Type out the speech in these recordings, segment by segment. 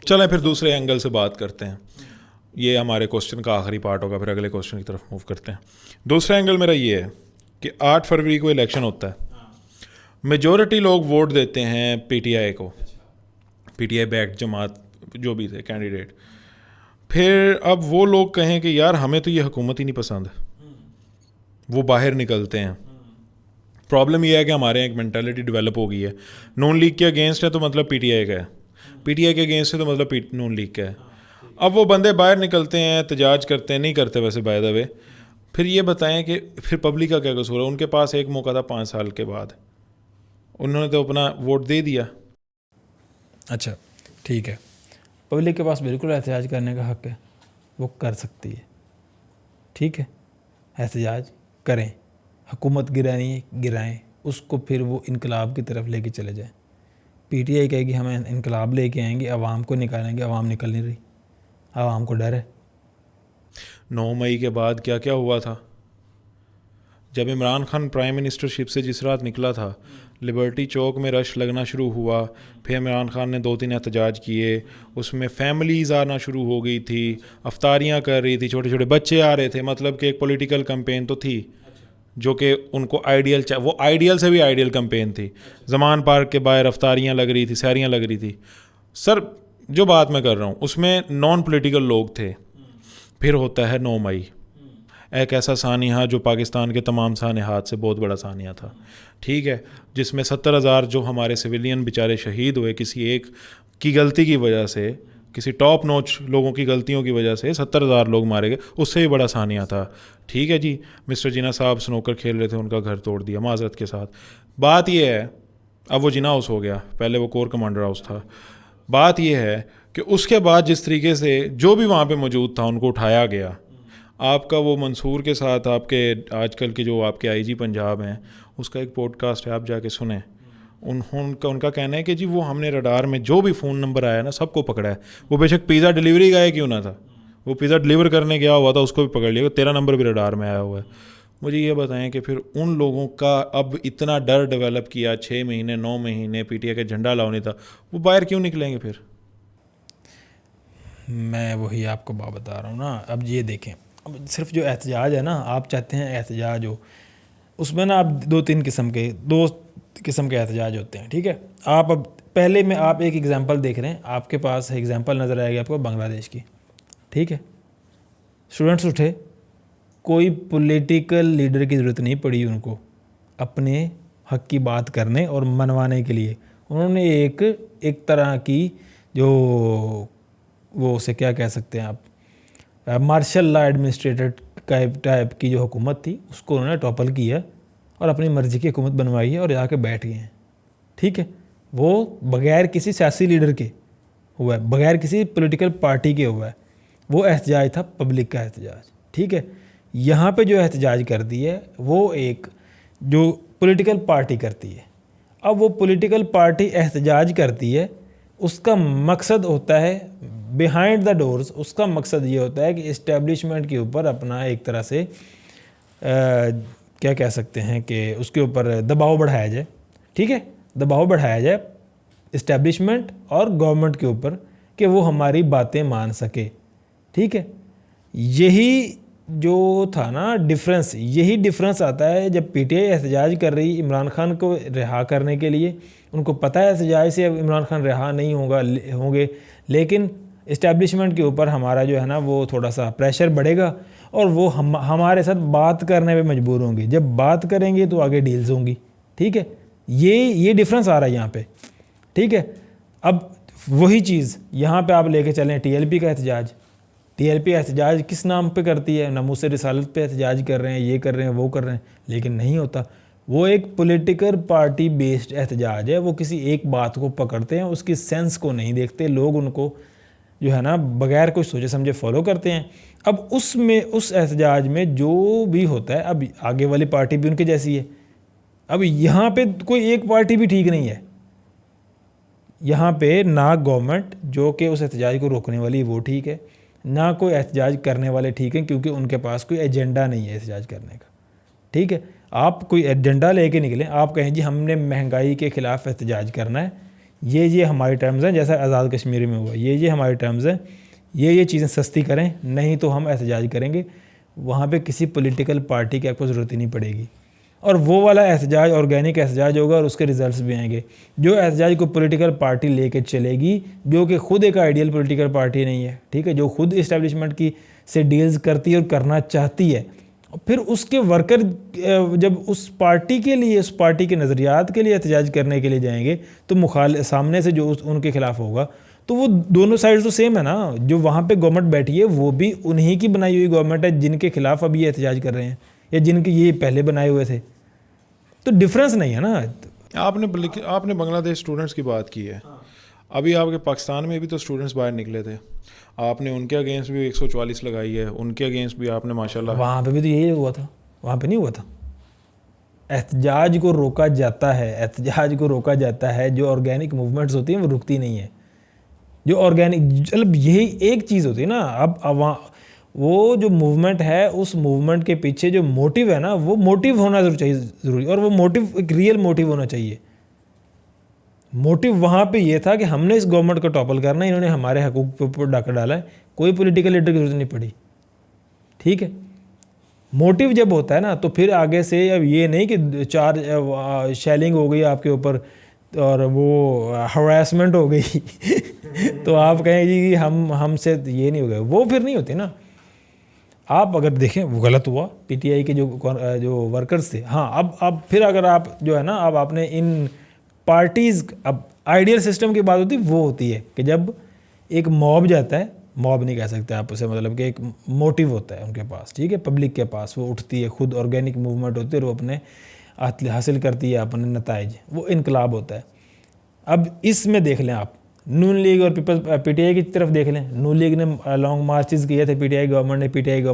चलें फिर दूसरे एंगल से बात करते हैं। ये हमारे क्वेश्चन का आखिरी पार्ट होगा, फिर अगले क्वेश्चन की तरफ मूव करते हैं। दूसरा एंगल मेरा ये है कि 8 फरवरी को इलेक्शन होता है, मेजॉरिटी लोग वोट देते हैं पीटीआई को, पीटीआई बैक्ड जमात जो भी थे कैंडिडेट। फिर अब वो लोग कहें कि यार हमें तो ये हुकूमत ही नहीं पसंद, वो बाहर निकलते हैं। प्रॉब्लम ये है कि हमारे यहाँ एक मेंटालिटी डेवलप हो गई है, नून लीग के अगेंस्ट है तो मतलब पीटीआई का है, पीटीआई के अगेंस्ट है तो मतलब नून लीग का है। अब वो बंदे बाहर निकलते हैं, एहतजाज करते हैं, नहीं करते वैसे बाय द वे। फिर ये बताएं कि फिर पब्लिक का क्या कसूर है? उनके पास एक मौका था 5 साल के बाद, उन्होंने तो अपना वोट दे दिया। अच्छा ठीक है, पब्लिक के पास बिल्कुल एहतजाज करने का हक़ है, वो कर सकती है, ठीक है, एहतजाज करें, हुकूमत गिरानी है गिराएं, उसको फिर वो इनकलाब की तरफ लेके चले जाएं। पीटीआई कहेगी हमें इनकलाब लेके आएंगे, आवाम को निकालेंगे, आवाम निकल नहीं रही, आवाम को डर है। 9 मई के बाद क्या क्या हुआ था? जब इमरान खान प्राइम मिनिस्टरशिप से जिस रात निकला था, लिबर्टी चौक में रश लगना शुरू हुआ, फिर इमरान खान ने 2-3 एहतजाज किए, उसमें फैमिलीज़ आना शुरू हो गई थी, अफ्तारियाँ कर रही थी, छोटे छोटे बच्चे आ रहे थे, मतलब कि एक पॉलिटिकल कैंपेन तो थी जो कि उनको आइडियल, वो आइडियल से भी आइडियल कैंपेन थी। ज़मान पार्क के बाहर अफ्तारियाँ लग रही थी, सैरियाँ लग रही थी। सर जो बात मैं कर रहा हूँ उसमें नॉन पॉलिटिकल लोग थे। फिर होता है 9 मई, एक ऐसा सानिया जो पाकिस्तान के तमाम सानियात से बहुत बड़ा सानिया था, ठीक है, जिसमें 70,000 जो हमारे सिविलियन बेचारे शहीद हुए किसी एक की गलती की वजह से, किसी टॉप नॉच लोगों की गलतियों की वजह से 70,000 लोग मारे गए, उससे भी बड़ा सानिया था। ठीक है जी, मिस्टर जिना साहब स्नोकर खेल रहे थे, उनका घर तोड़ दिया माजरत के साथ। बात यह है, अब वो जिना हाउस हो गया, पहले वो कोर कमांडर हाउस था। बात यह है कि उसके बाद जिस तरीके से जो भी वहाँ पे मौजूद था उनको उठाया गया, आपका वो मंसूर के साथ आपके आजकल के जो आपके आईजी पंजाब हैं, उसका एक पॉडकास्ट है, आप जाके सुने। उनका कहना है कि जी वो हमने रडार में जो भी फ़ोन नंबर आया ना सबको पकड़ा है, वो बेशक पिज़्ज़ा डिलीवरी का है क्यों ना था, वो पिज़्ज़ा डिलीवर करने गया हुआ था, उसको भी पकड़ लिया, तेरा नंबर भी रडार में आया हुआ है। मुझे ये बताएं कि फिर उन लोगों का अब इतना डर डेवलप किया, 6 महीने 9 महीने पीटीआई का झंडा लाने था, वो बाहर क्यों निकलेंगे? फिर मैं वही आपको बात बता रहा हूँ ना। अब ये देखें, अब सिर्फ जो एहतजाज है ना, आप चाहते हैं एहतजाज हो, उसमें ना आप दो किस्म के एहतजाज होते हैं, ठीक है। आप अब पहले में आप एक एग्जांपल देख रहे हैं, आपके पास एग्जांपल नज़र आएगी आपको बांग्लादेश की, ठीक है। स्टूडेंट्स उठे, कोई पॉलिटिकल लीडर की ज़रूरत नहीं पड़ी उनको अपने हक की बात करने और मनवाने के लिए। उन्होंने एक तरह की जो वो उसे क्या कह सकते हैं आप, मार्शल लॉ एडमिनिस्ट्रेटर टाइप की जो हुकूमत थी उसको उन्होंने टॉपल किया और अपनी मर्ज़ी की हुकूमत बनवाई है और जाके बैठ गए हैं, ठीक है। वो बग़ैर किसी सियासी लीडर के हुआ है, बग़ैर किसी पॉलिटिकल पार्टी के हुआ है। वो एहतजाज था पब्लिक का एहतजाज, ठीक है। यहाँ पे जो एहतजाज कर दी है वो एक जो पॉलिटिकल पार्टी करती है। अब वो पॉलिटिकल पार्टी एहतजाज करती है, उसका मकसद होता है बिहाइंड द डोर्स, उसका मकसद ये होता है कि इस्टेब्लिशमेंट के ऊपर अपना एक तरह से क्या कह सकते हैं कि उसके ऊपर दबाव बढ़ाया जाए, ठीक है। दबाव बढ़ाया जाए इस्टेब्लिशमेंट और गवर्नमेंट के ऊपर कि वो हमारी बातें मान सके, ठीक है। यही जो था ना डिफरेंस, यही डिफरेंस आता है जब पीटीआई एहतजाज कर रही इमरान खान को रिहा करने के लिए। उनको पता है एहतजाज से अब इमरान खान रिहा नहीं होंगे, लेकिन इस्टेब्लिशमेंट के ऊपर हमारा जो है ना वो थोड़ा सा प्रेशर बढ़ेगा और वो हमारे साथ बात करने पे मजबूर होंगे। जब बात करेंगे तो आगे डील्स होंगी, ठीक है। ये डिफरेंस आ रहा है यहाँ पे, ठीक है। अब वही चीज़ यहाँ पे आप लेके चलें टीएलपी का एहतजाज। टीएलपी एहतजाज किस नाम पे करती है? नमूस रिसालत पे एहतजाज कर रहे हैं, ये कर रहे हैं, वो कर रहे हैं, लेकिन नहीं होता। वो एक पॉलिटिकल पार्टी बेस्ड एहतजाज है। वो किसी एक बात को पकड़ते हैं, उसकी सेंस को नहीं देखते, लोग उनको जो है ना बगैर कुछ सोचे समझे फॉलो करते हैं। अब उसमें उस एहतजाज में जो भी होता है, अब आगे वाली पार्टी भी उनके जैसी है। अब यहाँ पे कोई एक पार्टी भी ठीक नहीं है। यहाँ पे ना गवर्नमेंट जो कि उस एहतजाज को रोकने वाली वो ठीक है, ना कोई एहतजाज करने वाले ठीक हैं, क्योंकि उनके पास कोई एजेंडा नहीं है एहतजाज करने का, ठीक है। आप कोई एजेंडा लेके निकलें, आप कहें जी हमने महंगाई के ख़िलाफ़ एहतजाज करना है, ये हमारे टर्म्स हैं, जैसा आज़ाद कश्मीर में हुआ, ये हमारे टर्म्स हैं, ये चीज़ें सस्ती करें, नहीं तो हम एहतजाज करेंगे। वहाँ पे किसी पॉलिटिकल पार्टी की आपको ज़रूरत ही नहीं पड़ेगी, और वो वाला एहतजाज ऑर्गेनिक एहतजाज होगा और उसके रिजल्ट्स भी आएंगे। जो एहतजाज को पॉलिटिकल पार्टी लेके चलेगी, जो कि खुद एक आइडियल पॉलिटिकल पार्टी नहीं है, ठीक है, जो खुद इस्टेब्लिशमेंट की से डील्स करती है और करना चाहती है, फिर उसके वर्कर जब उस पार्टी के लिए, उस पार्टी के नज़रियात के लिए एहतजाज करने के लिए जाएंगे, तो सामने से जो उनके खिलाफ होगा, तो वो दोनों साइड तो सेम है ना। जो वहाँ पे गवर्नमेंट बैठी है वो भी उन्हीं की बनाई हुई गवर्नमेंट है जिनके खिलाफ अभी ये एहतजाज कर रहे हैं, या जिनके ये पहले बनाए हुए थे, तो डिफरेंस नहीं है ना। आपने बांग्लादेश स्टूडेंट्स की बात की है, अभी आपके पाकिस्तान में भी तो स्टूडेंट्स बाहर निकले थे, आपने उनके अगेंस्ट भी 144 लगाई है, उनके अगेंस्ट भी आपने माशाल्लाह। वहाँ पे भी तो यही हुआ था, वहाँ पे नहीं हुआ था। एहतजाज को रोका जाता है, एहतजाज को रोका जाता है। जो ऑर्गेनिक मूवमेंट्स होती हैं वो रुकती नहीं है। जो ऑर्गेनिक, मतलब यही एक चीज़ होती है ना। अब वो जो मूवमेंट है, उस मूवमेंट के पीछे जो मोटिव है ना, वो मोटिव होना ज़रूरी, और वो मोटिव एक रियल मोटिव होना चाहिए। मोटिव वहाँ पे ये था कि हमने इस गवर्नमेंट को टॉपल करना है, इन्होंने हमारे हकूक़ पे ऊपर डाका डाला है, कोई पॉलिटिकल लीडर की जरूरत नहीं पड़ी, ठीक है। मोटिव जब होता है ना, तो फिर आगे से अब ये नहीं कि 4 शेलिंग हो गई आपके ऊपर और वो हरासमेंट हो गई तो आप कहें जी कि हमसे ये नहीं हो गया, वो फिर नहीं होती ना। आप अगर देखें वो गलत हुआ, पीटीआई के जो वर्कर्स थे। हाँ, अब फिर अगर आप जो है ना, अब आपने इन पार्टीज़, अब आइडियल सिस्टम की बात होती है, वो होती है कि जब एक मॉब जाता है, मॉब नहीं कह सकते आप उसे, मतलब कि एक मोटिव होता है उनके पास, ठीक है, पब्लिक के पास, वो उठती है, खुद ऑर्गेनिक मूवमेंट होती है और वो अपने हासिल करती है अपने नताइज, वो इनकलाब होता है। अब इसमें देख लें आप, नून लीग और पीटीआई की तरफ देख लें। नून लीग ने लॉन्ग मार्चेस किए थे, पीटीआई गवर्नमेंट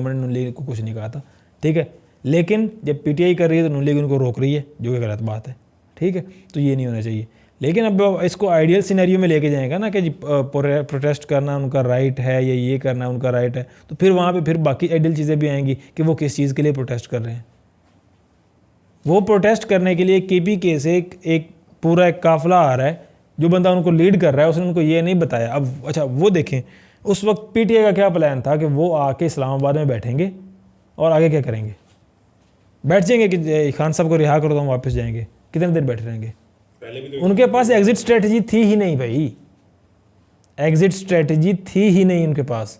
ने नून लीग को कुछ नहीं कहा था, ठीक है। लेकिन जब पीटीआई कर रही है तो नून लीग उनको रोक रही है, जो कि गलत बात है, ठीक है। तो ये नहीं होना चाहिए। लेकिन अब इसको आइडियल सिनेरियो में लेके जाएगा ना कि प्रोटेस्ट करना उनका राइट है या ये करना उनका राइट है, तो फिर वहाँ पे फिर बाकी आइडियल चीज़ें भी आएंगी कि वो किस चीज़ के लिए प्रोटेस्ट कर रहे हैं। वो प्रोटेस्ट करने के लिए केपीके से एक पूरा एक काफिला आ रहा है, जो बंदा उनको लीड कर रहा है उसने उनको ये नहीं बताया। अब अच्छा वो देखें, उस वक्त पीटीआई का क्या प्लान था कि वो आके इस्लामाबाद में बैठेंगे और आगे क्या करेंगे, बैठ जाएंगे कि खान साहब को रिहा करो तो हम वापस जाएंगे, कितने देर बैठे रहेंगे। उनके पास एग्जिट स्ट्रेटजी थी ही नहीं भाई, एग्जिट स्ट्रेटजी थी ही नहीं उनके पास।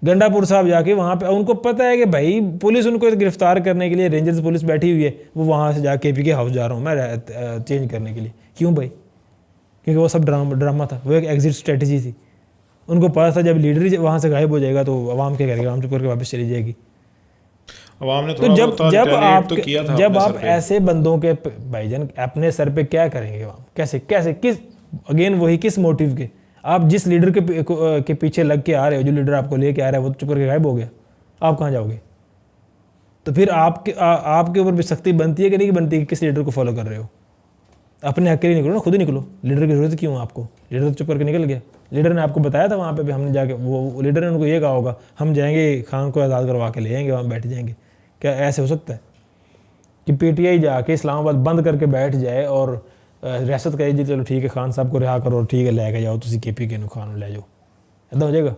गंडापुर साहब जाके वहाँ पे उनको पता है कि भाई पुलिस उनको गिरफ्तार करने के लिए, रेंजर्स पुलिस बैठी हुई है, वो वहाँ से जाके केपीके हाउस जा रहा हूँ मैं चेंज करने के लिए। क्यों भाई? क्योंकि वो सब ड्रामा था, वो एक एग्जिट स्ट्रेटजी थी। उनको पता था जब लीडर ही वहाँ से गायब हो जाएगा तो आवाम क्या करेगा, आवाम चुप करके वापस चली जाएगी। अवाम ने तो जब आप पे। ऐसे बंदों के भाईजान अपने सर पे क्या करेंगे अवाम, कैसे किस, अगेन वही किस मोटिव के, आप जिस लीडर के पीछे लग के आ रहे हो, जो लीडर आपको लेके आ रहा है वो चुप करके गायब हो गया, आप कहाँ जाओगे? तो फिर आपके ऊपर भी सख्ती बनती है कि नहीं बनती है कि किस लीडर को फॉलो कर रहे हो? अपने अकेले निकलो ना, खुद ही निकलो। लीडर की जरूरत क्यों है आपको? लीडर तो चुप करके निकल गया। लीडर ने आपको बताया था वहाँ पे भी, हमने जाके वो लीडर ने उनको ये कहा होगा हम जाएंगे खान को आज़ाद करवा के ले आएंगे, वहाँ बैठ जाएंगे। क्या ऐसे हो सकता है कि पीटीआई जाके इस्लामाबाद बंद करके बैठ जाए और रियासत कहे जी चलो ठीक है खान साहब को रिहा करो, ठीक है लेके जाओ तुम केपीके खान ले जाओ, ऐसा हो जाएगा?